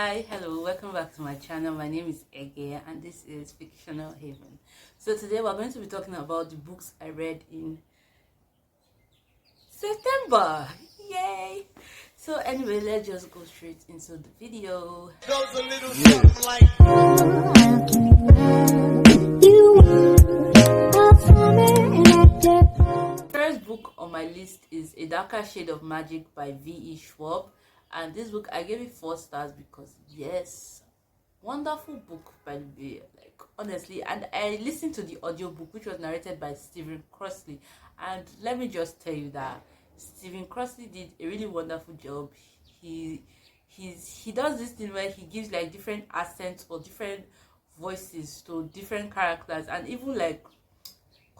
Hi, hello, welcome back to my channel. My name is Eghe and this is Fictional Haven. So today we're going to be talking about the books I read in September. Yay! So anyway, let's just go straight into the video. Goes a little something like First book on my list is A Darker Shade of Magic by V.E. Schwab. And this book, I gave it 4 stars because, yes, wonderful book, by the way, like, honestly. And I listened to the audiobook, which was narrated by Stephen Crossley. And let me just tell you that Stephen Crossley did a really wonderful job. He does this thing where he gives, like, different accents or different voices to different characters. And even, like,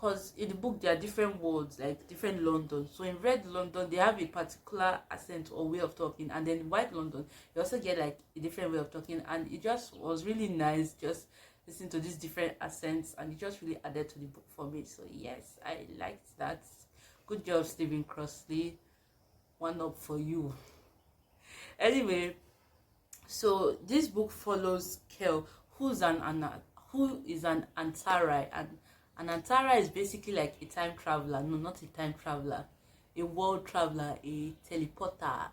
because in the book there are different words, like different London. So in red London they have a particular accent or way of talking, and then in white London you also get like a different way of talking. And it just was really nice just listening to these different accents, and it just really added to the book for me. So yes, I liked that. Good job, Stephen Crossley. One up for you. Anyway, so this book follows Kel, who is an Antari, and an Antara is basically like a time traveler. No, not a time traveler, a world traveler, a teleporter,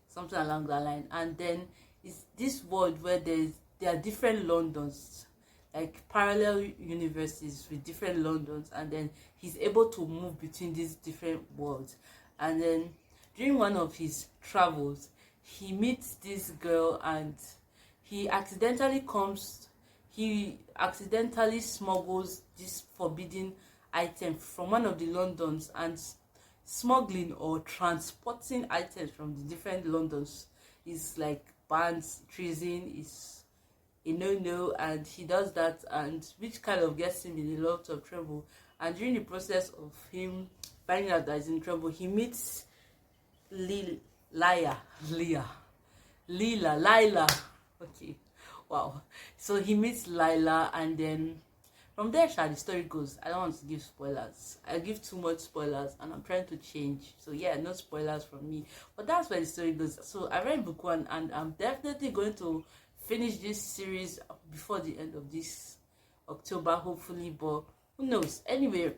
something along that line. And then it's this world where there are different Londons, like parallel universes with different Londons, and then he's able to move between these different worlds. And then during one of his travels, he meets this girl, and he accidentally smuggles this forbidden item from one of the Londons. And smuggling or transporting items from the different Londons is like banned. Treason is a no, and he does that, and which kind of gets him in a lot of trouble. And during the process of him finding out that he's in trouble, he meets Lila. Okay. Wow. So he meets Lila, and then from there, the story goes. I don't want to give spoilers. I give too much spoilers, and I'm trying to change. So yeah, no spoilers from me. But that's where the story goes. So I read book 1, and I'm definitely going to finish this series before the end of this October, hopefully. But who knows? Anyway,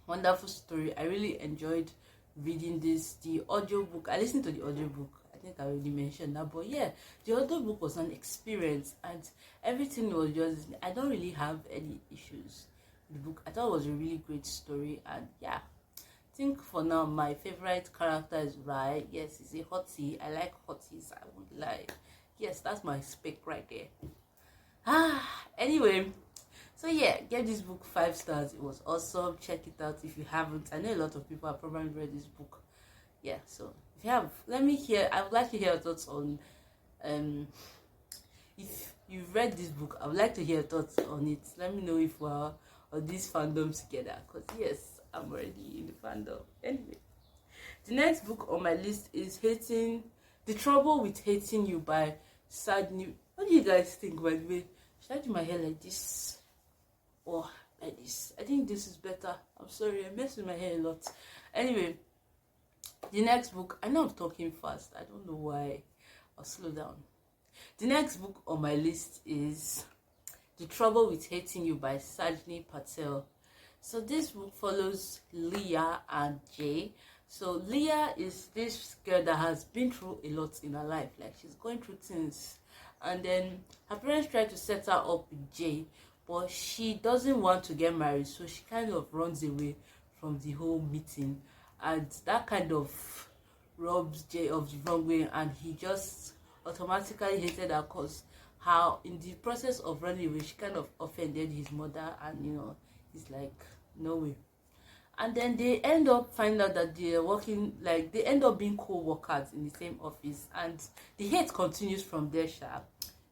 wonderful story. I really enjoyed reading this. The audiobook, I listened to the audiobook. I think I already mentioned that, but yeah, the other book was an experience, and everything was just, I don't really have any issues with the book. I thought it was a really great story, and yeah, I think for now my favorite character is Rai. Yes, he's a hottie. I like hotties, I won't lie. Yes, that's my spec right there. Anyway, so yeah, give this book 5 stars. It was awesome. Check it out if you haven't. I know a lot of people have probably read this book. Yeah, so if you have, let me hear. I would like to hear your thoughts on if you've read this book. I would like to hear your thoughts on it. Let me know if we're on this fandom together, because yes, I'm already in the fandom. Anyway, the next book on my list is The Trouble with Hating You by Sadney. What do you guys think, by the way? Should I do my hair like this or like this? I think this is better. I'm sorry, I mess with my hair a lot. Anyway, the next book, I know I'm talking fast, I don't know why. I'll slow down. The next book on my list is The Trouble with Hating You by Sajni Patel. So this book follows Leah and Jay. So Leah is this girl that has been through a lot in her life, like she's going through things, and then her parents try to set her up with Jay, but she doesn't want to get married, so she kind of runs away from the whole meeting. And that kind of robs Jay of the wrong way, and he just automatically hated her because how in the process of running away she kind of offended his mother, and he's like, no way. And then they end up finding out that they're working, like they end up being co-workers in the same office, and the hate continues from there.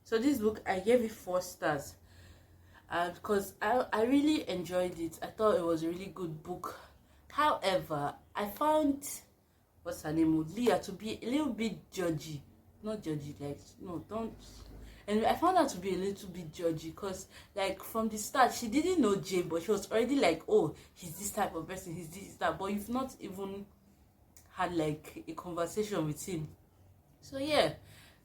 So this book, I gave it 4 stars, because I really enjoyed it. I thought it was a really good book. However, I found what's her name, Leah, to be a little bit judgy. Not judgy, like, no, don't. And I found her to be a little bit judgy because, like, from the start, she didn't know Jay, but she was already like, oh, he's this type of person, he's this, that. But you've not even had, like, a conversation with him. So, yeah,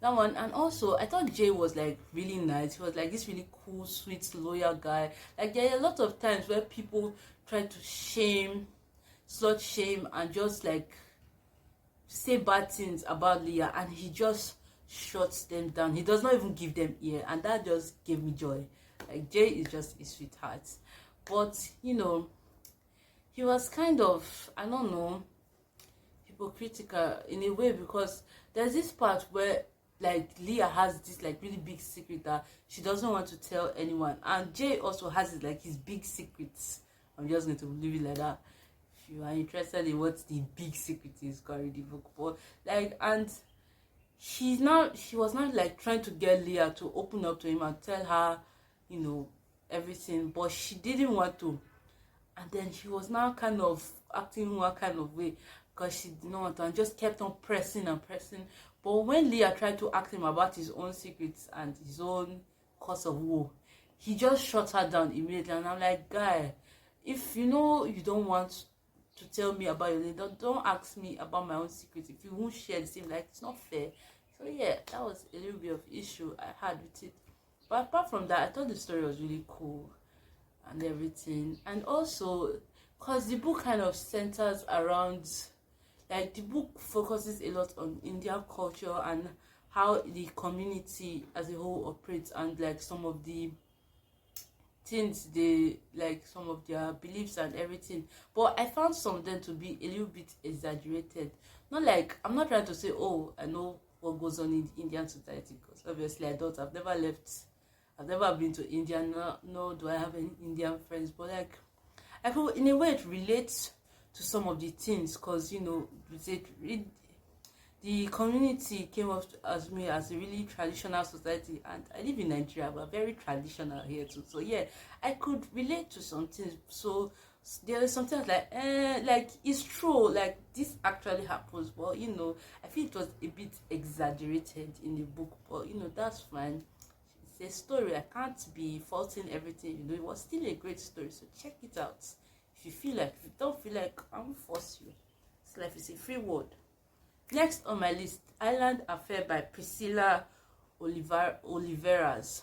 that one. And also I thought Jay was like really nice. He was like this really cool, sweet, loyal guy. Like there are a lot of times where people try to slut shame, and just like say bad things about Leah, and he just shuts them down. He does not even give them ear, and that just gave me joy. Like Jay is just a sweetheart. But he was kind of, I don't know, hypocritical in a way, because there's this part where like Leah has this like really big secret that she doesn't want to tell anyone, and Jay also has his like his big secrets. I'm just going to leave it like that. If you are interested in what the big secret is, go read the book. But like, and she was not like trying to get Leah to open up to him and tell her, everything, but she didn't want to. And then she was now kind of acting one kind of way because she did not want to, and just kept on pressing and pressing. But when Leah tried to ask him about his own secrets and his own cause of woe, he just shut her down immediately. And I'm like, guy, if you don't want to tell me about your life, don't ask me about my own secrets. If you won't share the same, like, it's not fair. So yeah, that was a little bit of issue I had with it. But apart from that, I thought the story was really cool and everything. And also, because the book kind of centers around, like, the book focuses a lot on Indian culture and how the community as a whole operates, and like some of the things they like, some of their beliefs and everything. But I found some of them to be a little bit exaggerated. Not like, I'm not trying to say, oh, I know what goes on in Indian society, because obviously I don't. I've never been to India, nor do I have any Indian friends. But like, I feel in a way it relates to some of the things, because the community came up as me as a really traditional society, and I live in Nigeria. We're very traditional here too. So yeah, I could relate to some things. So there is something like it's true, like this actually happens. But I feel it was a bit exaggerated in the book. But that's fine. It's a story. I can't be faulting everything. It was still a great story. So check it out. If you don't feel like, I won't force you. It's life is a free word. Next on my list, Island Affair by Priscilla Oliveras.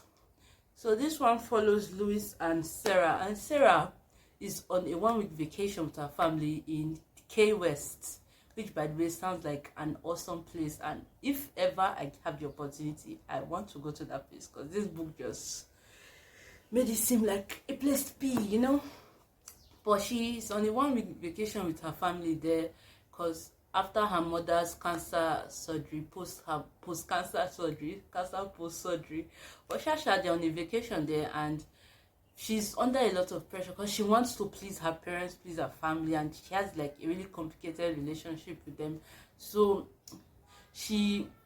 So this one follows Louis and Sarah. And Sarah is on a 1-week vacation with her family in Key West, which by the way sounds like an awesome place. And if ever I have the opportunity, I want to go to that place, because this book just made it seem like a place to be, But she's on a 1-week vacation with her family there, because after her mother's cancer surgery, post-cancer surgery, but Shasha, they're on a vacation there, and she's under a lot of pressure because she wants to please her parents, please her family, and she has like a really complicated relationship with them. So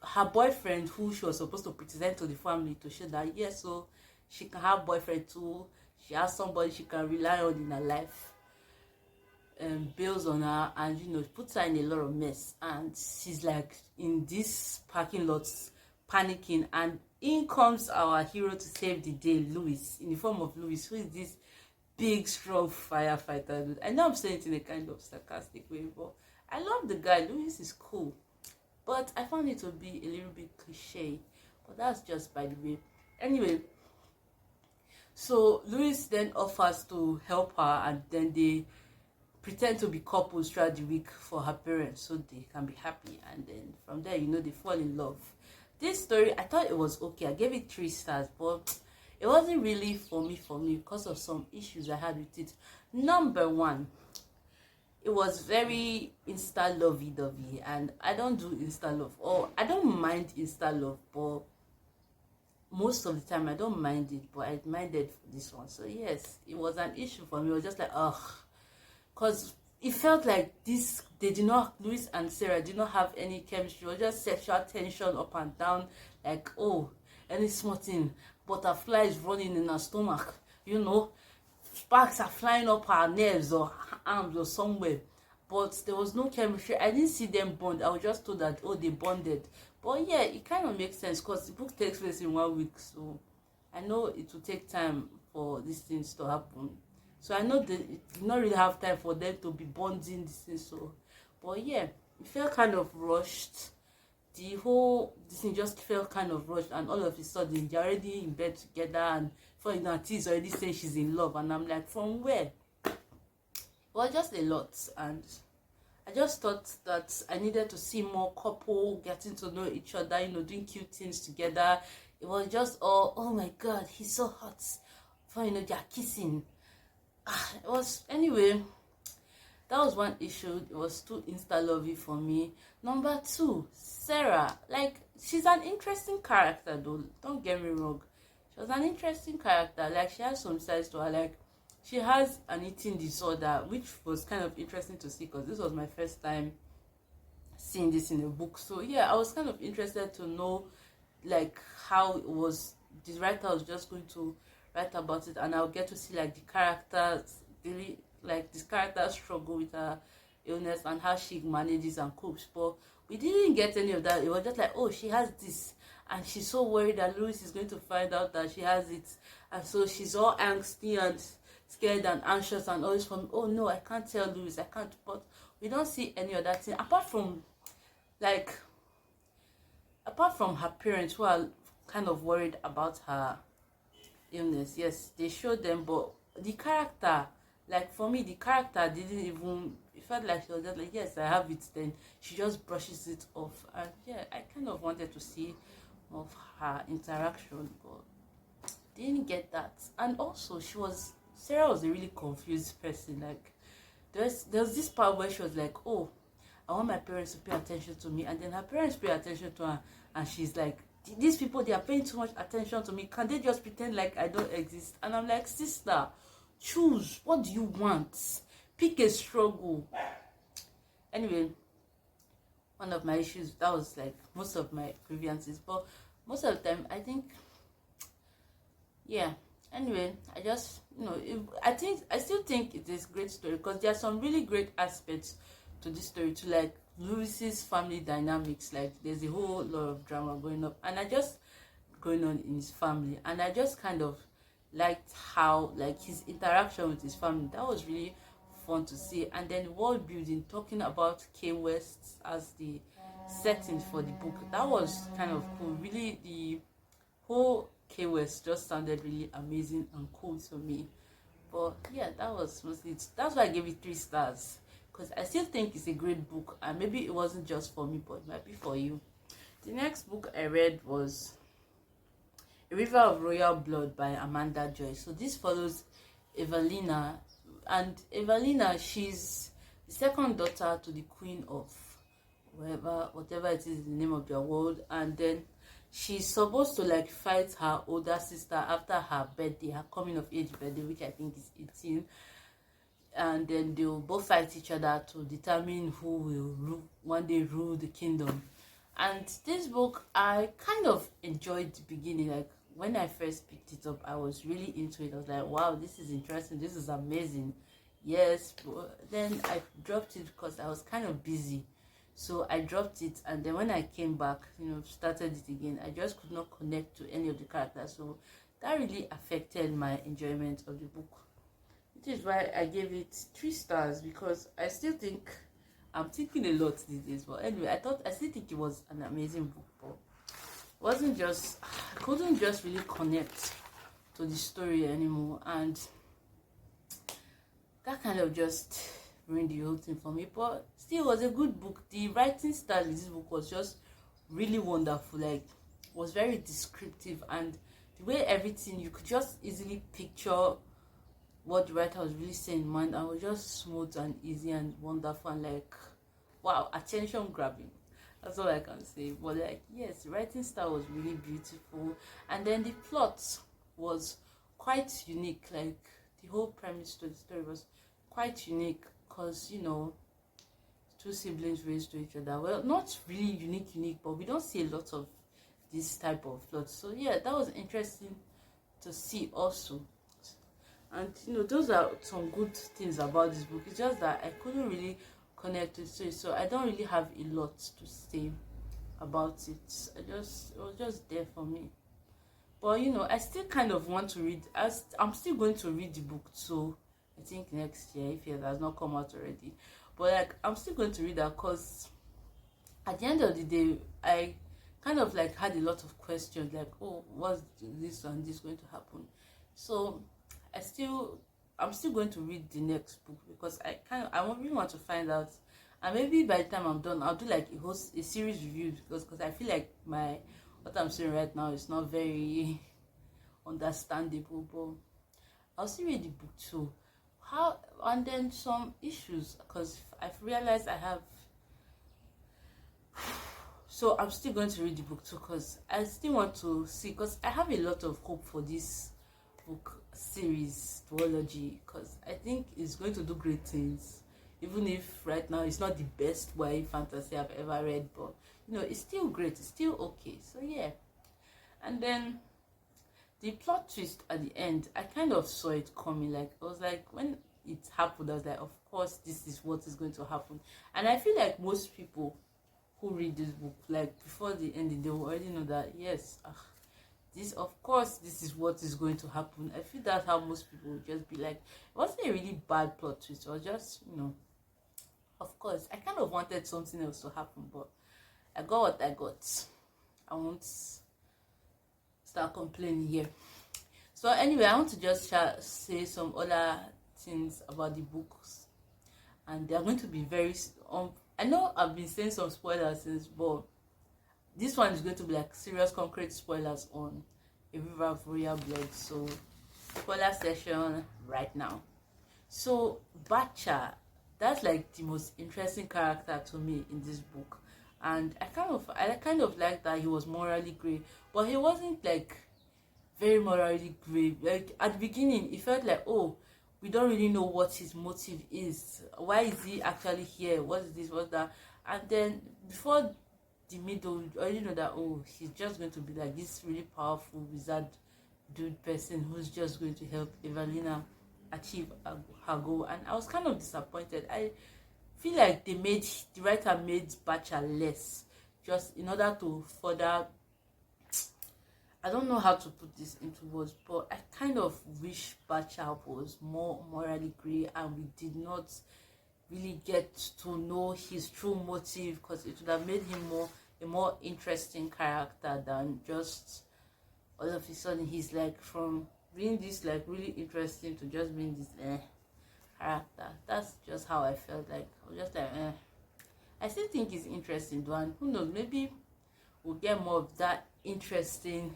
her boyfriend, who she was supposed to present to the family to show that yes, so she can have boyfriend too, she has somebody she can rely on in her life, bails on her, and puts her in a lot of mess, and she's like in this parking lot panicking, and in comes our hero to save the day, Louis, in the form of Louis, who is this big strong firefighter dude. I know I'm saying it in a kind of sarcastic way, but I love the guy. Louis is cool, but I found it to be a little bit cliche, but that's just by the way. Anyway, so Louis then offers to help her, and then they pretend to be couples throughout the week for her parents so they can be happy, and then from there they fall in love. This story, I thought it was okay. I gave it 3 stars, but it wasn't really for me because of some issues I had with it. Number 1, it was very insta lovey-dovey, and I don't do insta love, or I don't mind insta love, but most of the time I don't mind it, but I minded for this one. So yes, it was an issue for me. It was just like, because it felt like Louis and Sarah did not have any chemistry. It was just sexual tension up and down, like, oh, any small thing, butterflies running in her stomach, sparks are flying up her nerves or her arms or somewhere, but there was no chemistry. I didn't see them bond. I was just told that, oh, they bonded. But yeah, it kind of makes sense because the book takes place in 1 week, so I know it will take time for these things to happen. So I know they did not really have time for them to be bonding this thing. So, but yeah, it felt kind of rushed. the whole this thing just felt kind of rushed, and all of a sudden they're already in bed together, and for T is already saying she's in love, and I'm like, from where? Well, just a lot. And I just thought that I needed to see more couple getting to know each other, doing cute things together. It was just all, oh my god, he's so hot. For they're kissing. It was, anyway, that was one issue. It was too insta-lovey for me. Number two, Sarah. Like, she's an interesting character though. Don't get me wrong. She was an interesting character. Like, she has some sides to her. Like, she has an eating disorder, which was kind of interesting to see because this was my first time seeing this in a book. So yeah, I was kind of interested to know like how it was. This writer was just going to write about it, and I'll get to see like the characters, really like this character struggle with her illness and how she manages and copes. But we didn't get any of that. It was just like, oh, she has this, and she's so worried that Louis is going to find out that she has it, and so she's all angsty and scared and anxious and always from, oh no, I can't tell Louis, I can't. But we don't see any of that thing apart from her parents, who are kind of worried about her illness. Yes, they showed them, but the character, like for me, the character didn't even, it felt like she was just like, yes, I have it, then she just brushes it off. And yeah, I kind of wanted to see more of her interaction, but didn't get that. And also, Sarah was a really confused person. Like, there's this part where she was like, oh, I want my parents to pay attention to me, and then her parents pay attention to her, and she's like, these people, they are paying too much attention to me, can they just pretend like I don't exist? And I'm like, sister, choose, what do you want? Pick a struggle. Anyway, one of my issues, that was like most of my grievances, but most of the time I think, yeah, anyway, I just, I still think it is a great story because there are some really great aspects to this story, to like Louis's family dynamics. Like, there's a whole lot of drama going on in his family, and I just kind of liked how, like, his interaction with his family, that was really fun to see. And then world building, talking about Key West as the setting for the book, that was kind of cool. Really, the whole Key West just sounded really amazing and cool to me. But yeah, that was mostly it. That's why I gave it 3 stars, because I still think it's a great book, and maybe it wasn't just for me, but it might be for you. The next book I read was A River of Royal Blood by Amanda Joy. So this follows Evelina, and Evelina, she's the second daughter to the queen of whatever it is the name of their world, and then she's supposed to like fight her older sister after her birthday, her coming of age birthday, which I think is 18. And then they'll both fight each other to determine who will one day rule the kingdom. And this book, I kind of enjoyed the beginning. Like, when I first picked it up, I was really into it. I was like, wow, this is interesting, this is amazing. Yes, but then I dropped it because I was kind of busy. So I dropped it, and then when I came back, started it again, I just could not connect to any of the characters. So that really affected my enjoyment of the book. Which is why I gave it 3 stars, because I still think, I'm thinking a lot these days. But anyway, I still think it was an amazing book, but it wasn't just, I couldn't just really connect to the story anymore, and that kind of just ruined the whole thing for me. But still, it was a good book. The writing style in this book was just really wonderful. Like, it was very descriptive, and the way everything, you could just easily picture what the writer was really saying in mind, and was just smooth and easy and wonderful, and like, wow, attention grabbing. That's all I can say. But like, yes, the writing style was really beautiful, and then the plot was quite unique. Like, the whole premise to the story was quite unique, because 2 siblings raised to each other. Well, not really unique, but we don't see a lot of this type of plot. So yeah, that was interesting to see also. And those are some good things about this book. It's just that I couldn't really connect with it, so I don't really have a lot to say about it. It was just there for me. But I still kind of want to read. I'm still going to read the book, so I think next year, if it has not come out already. But like, I'm still going to read that, because at the end of the day, I kind of like had a lot of questions, like, oh, what's this and this going to happen? So I'm still going to read the next book, because I really want to find out, and maybe by the time I'm done, I'll do like a series review, because I feel like what I'm saying right now is not very understandable. But I'll still read the book too. How And then some issues, because I've realized I have. So I'm still going to read the book too, because I still want to see, because I have a lot of hope for this book series, duology, because I think it's going to do great things, even if right now it's not the best YA fantasy I've ever read, but it's still great, it's still okay. So yeah. And then the plot twist at the end, I kind of saw it coming. Like, I was like, when it happened, I was like, of course this is what is going to happen. And I feel like most people who read this book, like before the ending, they will already know that yes, this is what is going to happen. I feel that's how most people would just be like, it wasn't a really bad plot twist, it was just, of course, I kind of wanted something else to happen, but I got what I got. I won't start complaining here. So anyway, I want to just say some other things about the books, and they are going to be very I know I've been saying some spoilers since, but this one is going to be like serious concrete spoilers on A River of Royal Blood. So spoiler session right now. So Bacha, that's like the most interesting character to me in this book, and I kind of like that he was morally grey, but he wasn't like very morally grey. Like at the beginning it felt like, oh, we don't really know what his motive is. Why is he actually here? What is this? What's that? And then before the middle, you already know that, oh, he's just going to be like this really powerful wizard dude person who's just going to help Evelina achieve her goal. And I was kind of disappointed. I feel like the writer made Bacha less, just in order to further. I don't know how to put this into words, but I kind of wish Bacha was more morally grey, and we did not really get to know his true motive, because it would have made him a more interesting character than just all of a sudden he's like, from being this like really interesting to just being this character. That's just how I felt. Like I was just like I still think he's interesting, and who knows, maybe we'll get more of that interesting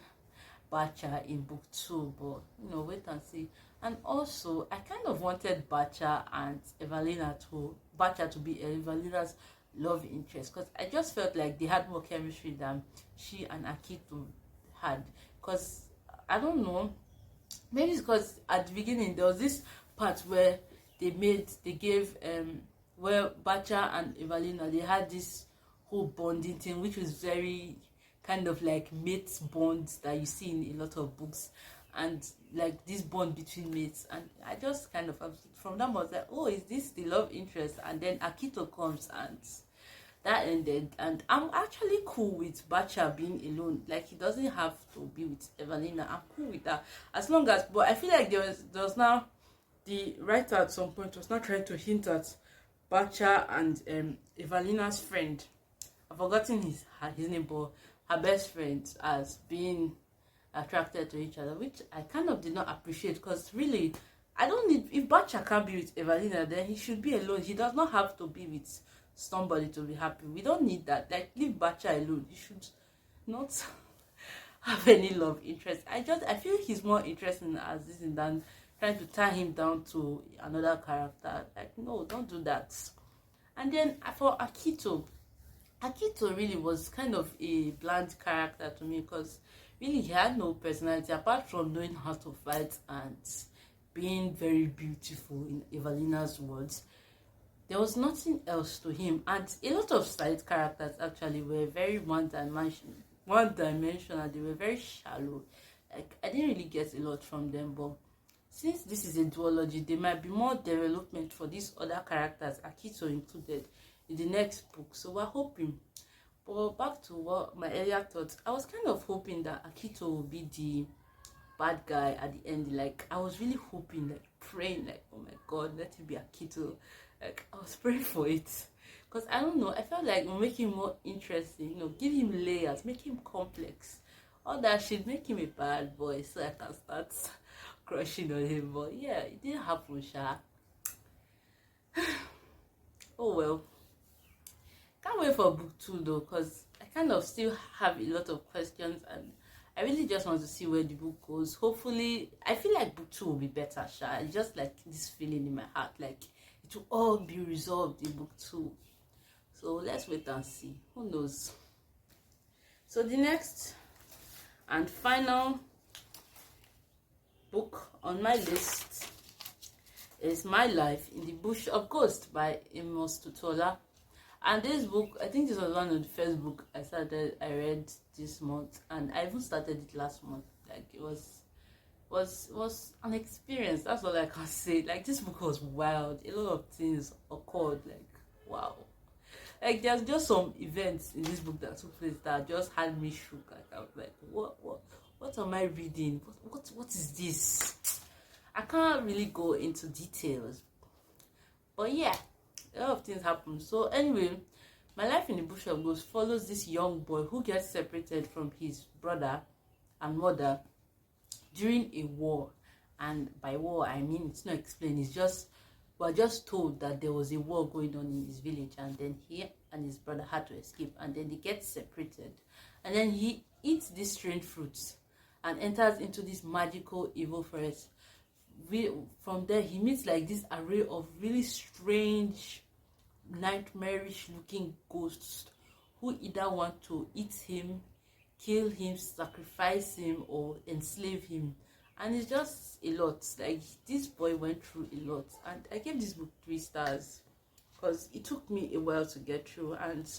Bacha in book 2, but wait and see. And also, I kind of wanted Bacha and Bacha to be Evelina's love interest, because I just felt like they had more chemistry than she and Akito had. Because I don't know, maybe it's because at the beginning there was this part where they gave where Bacha and Evelina, they had this whole bonding thing, which was very kind of like mates bonds that you see in a lot of books, and like this bond between mates. And I just kind of, from that, I was like, oh, is this the love interest? And then Akito comes, and that ended. And I'm actually cool with Bacha being alone. Like, he doesn't have to be with Evelina. I'm cool with that, as long as, but I feel like there was now, the writer at some point was not trying to hint at Bacha and Evelina's friend, I've forgotten his name, but her best friends, as being attracted to each other, which I kind of did not appreciate, because really, I don't need, if Bacha can't be with Evelina, then he should be alone. He does not have to be with somebody to be happy. We don't need that. Like, leave Bacha alone. He should not have any love interest. I feel he's more interesting as this than trying to tie him down to another character. Like, no, don't do that. And then for Akito really was kind of a bland character to me, because really he had no personality apart from knowing how to fight and being very beautiful, in Evelina's words. There was nothing else to him, and a lot of side characters actually were very one-dimensional. They were very shallow. Like, I didn't really get a lot from them, but since this is a duology, there might be more development for these other characters, Akito included, in the next book. So we're hoping. But back to what my earlier thoughts, I was kind of hoping that Akito would be the bad guy at the end. Like, I was really hoping, like praying, like, oh my god, let it be Akito. Like, I was praying for it, Because I don't know, I felt like we'll make him more interesting, give him layers, make him complex. All that shit, make him a bad boy so I can start crushing on him. But yeah, it didn't happen, Sha. Oh well. Can't wait for book 2 though, because I kind of still have a lot of questions and I really just want to see where the book goes. Hopefully, I feel like book 2 will be better, Sha. It's just like this feeling in my heart, like it will all be resolved in book 2. So let's wait and see. Who knows? So the next and final book on my list is My Life in the Bush of Ghosts by Amos Tutola. And this book, I think this was one of the first book I read this month, and I even started it last month. Like it was an experience. That's all I can say. Like this book was wild. A lot of things occurred. Like wow. Like there's just some events in this book that took place that just had me shook. Like I was like, what am I reading? What is this? I can't really go into details, but yeah, a lot of things happen. So anyway, My Life in the Bush of Ghosts follows this young boy who gets separated from his brother and mother during a war. And by war, I mean, it's not explained. It's just, we're just told that there was a war going on in his village, and then he and his brother had to escape, and then they get separated. And then he eats these strange fruits and enters into this magical evil forest. From there, he meets like this array of really strange, nightmarish looking ghosts who either want to eat him, kill him, sacrifice him, or enslave him. And it's just a lot. Like this boy went through a lot, and I gave this book 3 stars because it took me a while to get through, and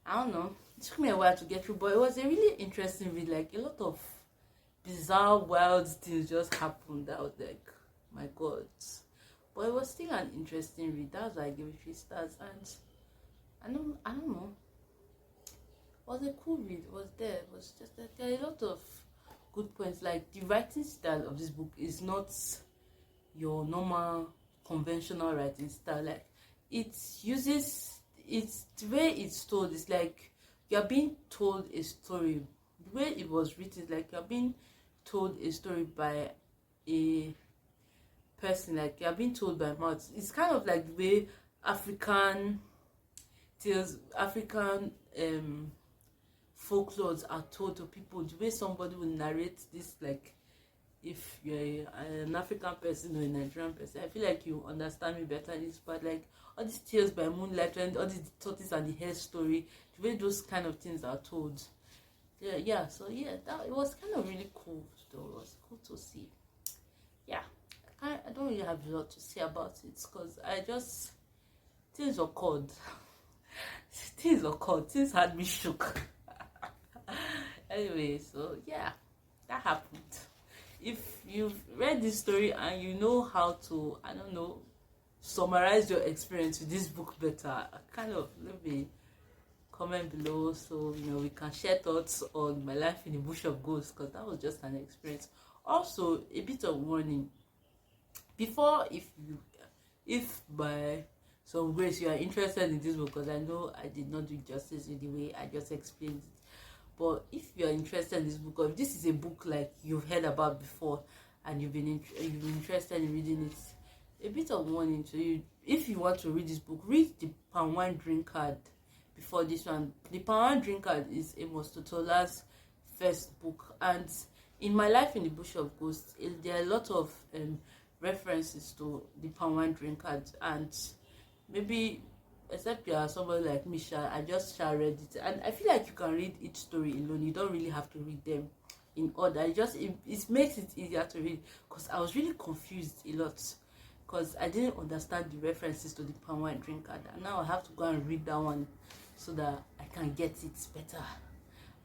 I don't know, it took me a while to get through, but it was a really interesting read. Like a lot of bizarre, wild things just happened. I was like, my god. But it was still an interesting read. That's why I gave it 3 stars. And I don't know, it was a cool read. It was there. It was just that there are a lot of good points. Like the writing style of this book is not your normal conventional writing style. Like it uses, it's the way it's told. It's like you're being told a story. The way it was written is like you're being told a story by a person, like you're being told by mouth. It's kind of like the way African tales, African folklores are told to people. The way somebody will narrate this, like if you're an African person or a Nigerian person, I feel like you understand me better in this. But like all these tales by moonlight and all these tortoise and the hare story, the way those kind of things are told. So that it was kind of really cool though. It was cool to see. Yeah, I don't really have a lot to say about it because things occurred. Things had me shook. Anyway, so yeah, that happened. If you've read this story and you know how to, I don't know, summarize your experience with this book better, kind of let me comment below so we can share thoughts on My Life in the Bush of Ghosts, because that was just an experience. Also, a bit of warning before, if by some grace you are interested in this book, because I know I did not do justice with the way I just explained it, but if you are interested in this book, or if this is a book like you've heard about before and you've been interested in reading it, a bit of warning to you. If you want to read this book, read the Palm Wine Drink Card before this one. The Palm Wine Drink Card is Amos Totola's first book, and in My Life in the Bush of Ghosts, there are a lot of references to the Palm Wine Drink Card, and maybe except you are somebody like me, I just read it, and I feel like you can read each story alone. You don't really have to read them in order. It makes it easier to read, because I was really confused a lot because I didn't understand the references to the Palm Wine Drink Card, and now I have to go and read that one so that I can get it better.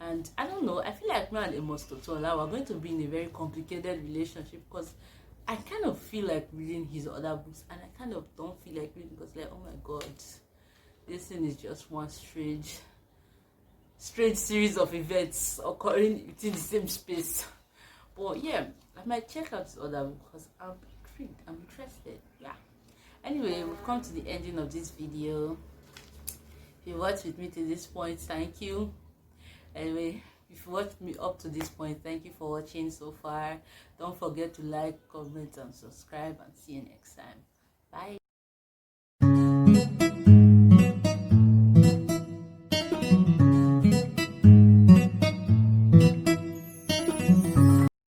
And I don't know, I feel like me and Amos Totola are going to be in a very complicated relationship, because I kind of feel like reading his other books and I kind of don't feel like reading, because like, oh my god, this thing is just one strange series of events occurring within the same space. But yeah, I might check out his other book because I'm intrigued, I'm interested. Yeah. Anyway, we've come to the ending of this video. you watched with me to this point, thank you. Anyway, if you watched me up to this point, thank you for watching so far. Don't forget to like, comment, and subscribe, and see you next time. Bye.